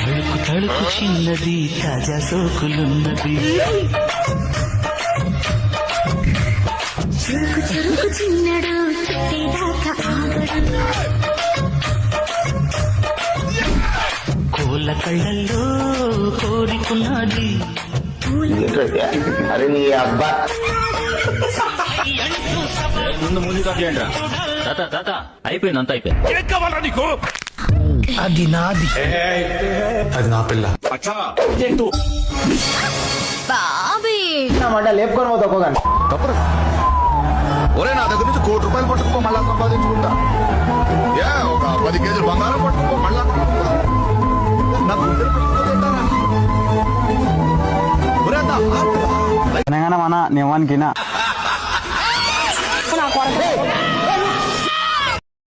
తడుకు తడుకు చిన్నది తాజా సోకులున్నది చురుకు చురుకు చిన్నడు చుట్టేదాకా ఆగడు కోళ్ళ కళ్ళల్లో కోరికున్నది అరే నీ అబ్బా ముందు ముందు కట్టేయండి తాత తాత అయిపోయింది అంత అయిపోయింది అది నాది అది నా పిల్ల బాబీ మాట లేపుకొని పోతా ఒక్కోగాని తప్పరు ఒరే నా దగ్గర నుంచి ₹1 పట్టుకుపో మళ్ళా సంపాదించుకుంటా ఒక 10 కేజీలు బంగారం పట్టుకుపో మళ్ళా నాకు తెలంగాణ మన నివానికినా